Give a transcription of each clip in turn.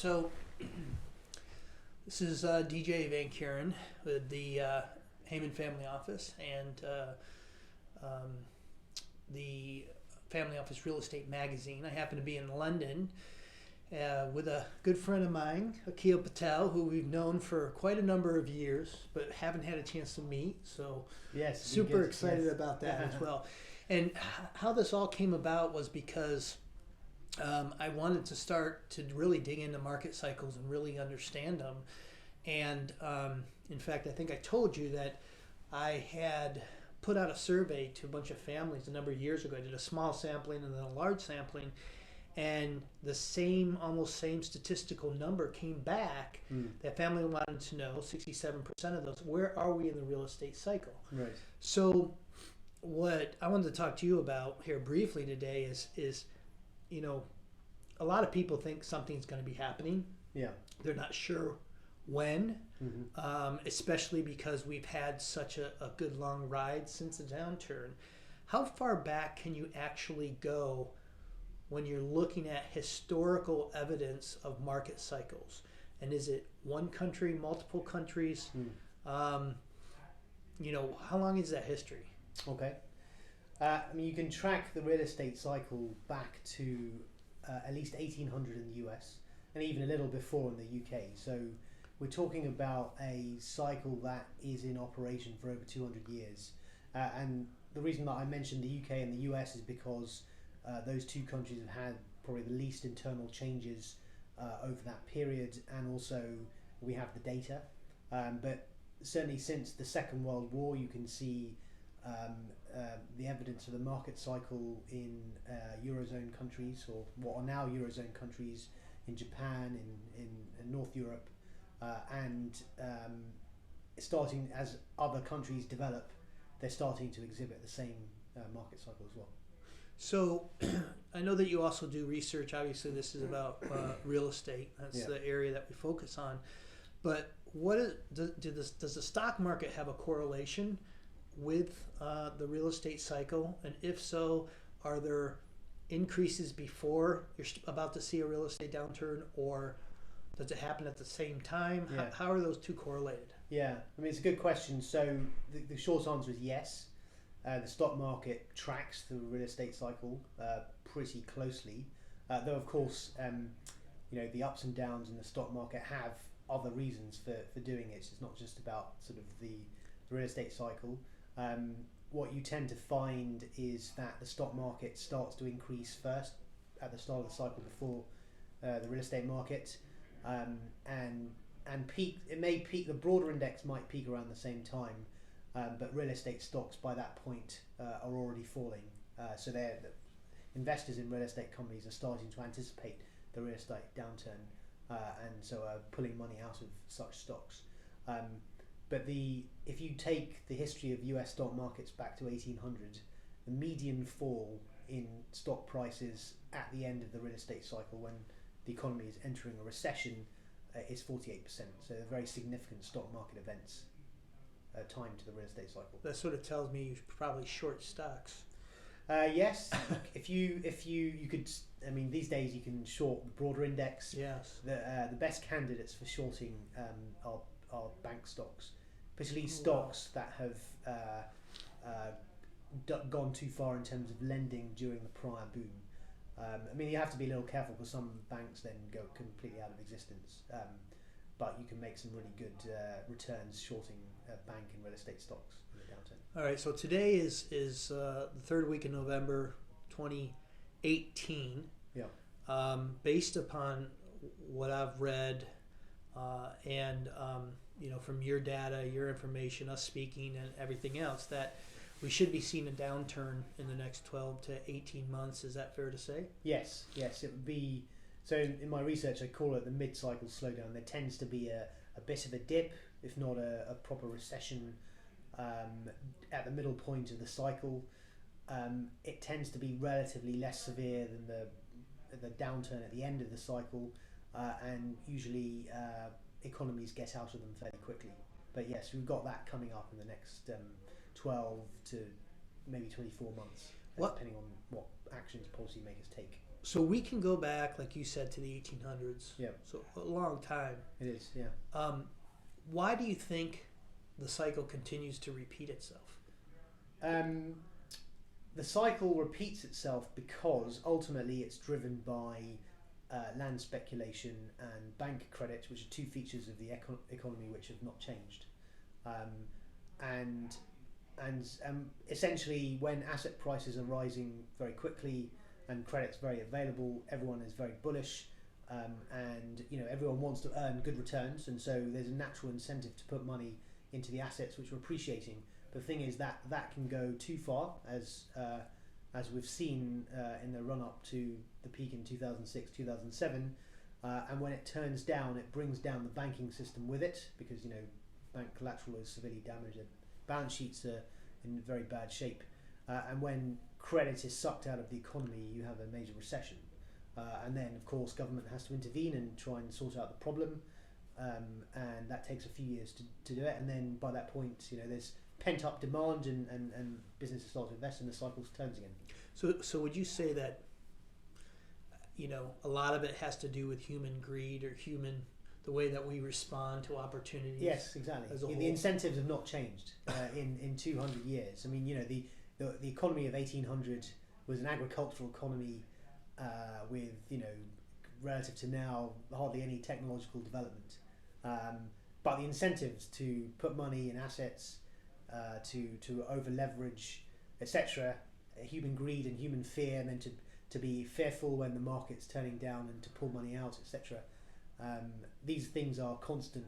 So this is DJ Van Kuren with the Heyman Family Office and um, the Family Office Real Estate Magazine. I happen to be in London with a good friend of mine, Akhil Patel, who we've known for quite a number of years, but haven't had a chance to meet. So yes, super excited about that as well. And how this all came about was because I wanted to start to really dig into market cycles and really understand them. And in fact, I think I told you that I had put out a survey to a bunch of families a number of years ago. I did a small sampling and then a large sampling, and the almost same statistical number came back. That family wanted to know, 67% of those, where are we in the real estate cycle? Right. So what I wanted to talk to you about here briefly today is you know, a lot of people think something's going to be happening. Yeah. They're not sure when, Mm-hmm. especially because we've had such a good long ride since the downturn. How far back can you actually go when you're looking at historical evidence of market cycles? And is it one country, multiple countries? You know, how long is that history? Okay. I mean, you can track the real estate cycle back to at least 1800 in the US and even a little before in the UK. So we're talking about a cycle that is in operation for over 200 years. And the reason that I mentioned the UK and the US is because those two countries have had probably the least internal changes over that period, and also we have the data. But certainly since the Second World War, you can see the evidence of the market cycle in Eurozone countries, or what are now Eurozone countries, in Japan, in North Europe, and starting as other countries develop, they're starting to exhibit the same market cycle as well. So I know that you also do research. Obviously, this is about real estate. That's the area that we focus on. But does the stock market have a correlation with the real estate cycle? And if so, are there increases before you're about to see a real estate downturn, or does it happen at the same time? Yeah. How are those two correlated? Yeah, I mean, it's a good question. So the short answer is yes. The stock market tracks the real estate cycle pretty closely, though of course, you know, the ups and downs in the stock market have other reasons for doing it. It's not just about sort of the real estate cycle. What you tend to find is that the stock market starts to increase first at the start of the cycle before the real estate market, and peak. It may peak. The broader index might peak around the same time, but real estate stocks by that point are already falling. So the investors in real estate companies are starting to anticipate the real estate downturn, and so are pulling money out of such stocks. But if you take the history of US stock markets back to 1800, the median fall in stock prices at the end of the real estate cycle, when the economy is entering a recession, is 48%. So they're very significant stock market events timed to the real estate cycle. That sort of tells me you probably short stocks. Yes, if you could, I mean, these days you can short the broader index. Yes. The best candidates for shorting are bank stocks, particularly stocks that have gone too far in terms of lending during the prior boom. I mean, you have to be a little careful because some banks then go completely out of existence. But you can make some really good returns shorting bank and real estate stocks in the downturn. All right, so today is the third week in November 2018. Yeah. Based upon what I've read and you know, from your data, your information, us speaking, and everything else, that we should be seeing a downturn in the next 12 to 18 months. Is that fair to say? Yes, it would be. So in my research, I call it the mid-cycle slowdown. There tends to be a bit of a dip, if not a proper recession, at the middle point of the cycle. It tends to be relatively less severe than the downturn at the end of the cycle, and usually economies get out of them fairly quickly. But yes, we've got that coming up in the next 12 to maybe 24 months, depending on what actions policymakers take. So we can go back, like you said, to the 1800s. Yeah, So a long time. it is. Yeah. Why do you think the cycle continues to repeat itself? The cycle repeats itself because ultimately it's driven by land speculation and bank credit, which are two features of the economy which have not changed. And essentially, when asset prices are rising very quickly and credit's very available, everyone is very bullish, and everyone wants to earn good returns, and so there's a natural incentive to put money into the assets which are appreciating. But the thing is that can go too far, as we've seen in the run up to the peak in 2006, 2007, and when it turns down, it brings down the banking system with it, because bank collateral is severely damaged, balance sheets are in very bad shape, and when credit is sucked out of the economy, you have a major recession, and then of course government has to intervene and try and sort out the problem, and that takes a few years to do it, and then by that point there's pent up demand and businesses start to invest and the cycle turns again. So would you say that a lot of it has to do with human greed or the way that we respond to opportunities? Yes, exactly. The incentives have not changed in 200 years. I mean, the economy of 1800 was an agricultural economy with relative to now hardly any technological development. But the incentives to put money in assets, to over leverage, etc., human greed and human fear, and then to be fearful when the market's turning down and to pull money out, etc. These things are constant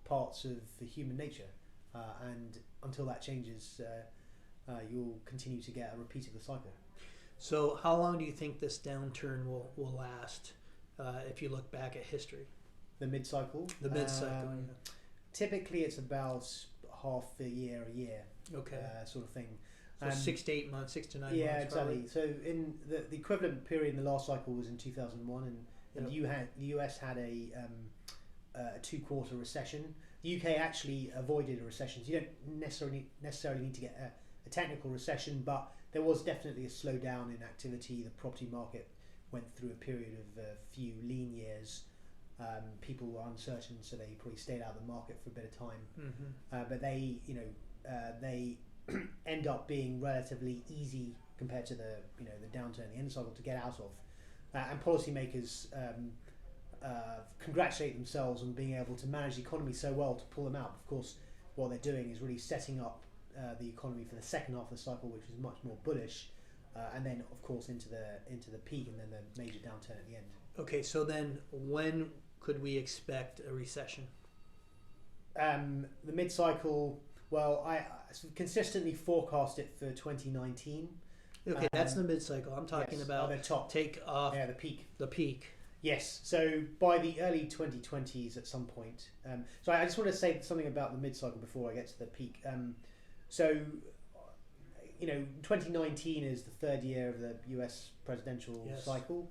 parts of the human nature, and until that changes, you'll continue to get a repeat of the cycle. So how long do you think this downturn will last, if you look back at history? The mid-cycle? The mid-cycle, yeah. Typically it's about half a year, okay, sort of thing. So 6 to 8 months, 6 to 9 months. Yeah, exactly. Probably. So in the equivalent period in the last cycle was in 2001, and the US had a 2-quarter recession. The UK actually avoided a recession. So you don't necessarily need to get a technical recession, but there was definitely a slowdown in activity. The property market went through a period of a few lean years. People were uncertain, so they probably stayed out of the market for a bit of time. Mm-hmm. But they end up being relatively easy compared to the downturn, the end cycle to get out of. And policymakers congratulate themselves on being able to manage the economy so well to pull them out. Of course, what they're doing is really setting up the economy for the second half of the cycle, which is much more bullish, and then of course into the peak and then the major downturn at the end. Okay, so then when could we expect a recession? The mid-cycle, well, I consistently forecast it for 2019. Okay, that's the mid-cycle. I'm talking about the top. Take off. Yeah, the peak. The peak. Yes, so by the early 2020s at some point. So I just want to say something about the mid-cycle before I get to the peak. So 2019 is the third year of the US presidential cycle,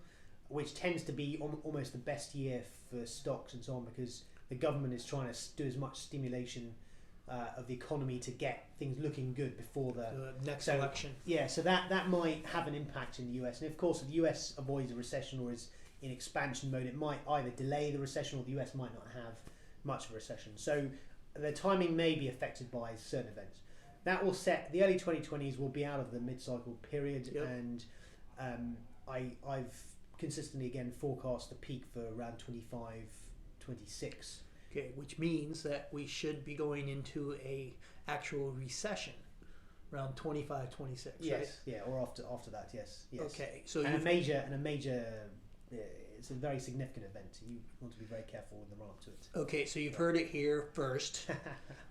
which tends to be almost the best year for stocks and so on, because the government is trying to do as much stimulation of the economy to get things looking good before the next election. Yeah, so that might have an impact in the US. And of course, if the US avoids a recession or is in expansion mode, it might either delay the recession or the US might not have much of a recession. So the timing may be affected by certain events. That will set the early 2020s will be out of the mid-cycle period, and I've consistently again forecast the peak for around 25, 26. Okay, which means that we should be going into a actual recession around 25, 26. Yes, right? Yeah, or after that, yes. Okay, so a major. It's a very significant event. You want to be very careful in the run up to it. Okay, so you've heard it here first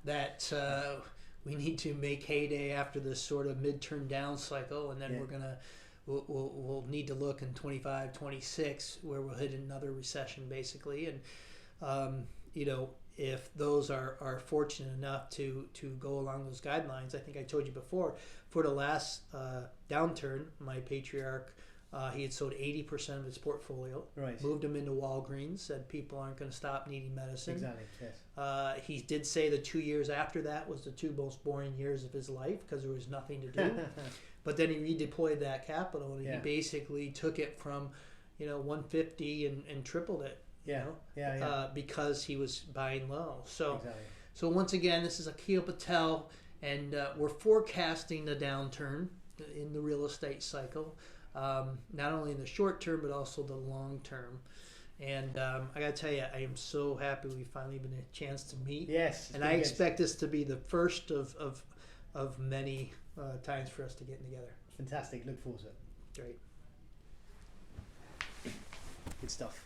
that we need to make heyday after this sort of mid-turn down cycle, and then we'll need to look in 25, 26 where we'll hit another recession basically, and if those are fortunate enough to go along those guidelines. I think I told you before, for the last downturn, my patriarch He had sold 80% of his portfolio. Right. Moved him into Walgreens. Said people aren't going to stop needing medicine. Exactly. Yes. He did say the 2 years after that was the 2 most boring years of his life because there was nothing to do. But then he redeployed that capital and he basically took it from, 150 and tripled it. Because he was buying low. So, so once again, this is Akhil Patel, and we're forecasting the downturn in the real estate cycle, not only in the short term but also the long term. And I got to tell you, I am so happy we finally been a chance to meet. Yes, and I expect this to be the first of many times for us to get together. Fantastic. Look forward to it. Great. Good stuff.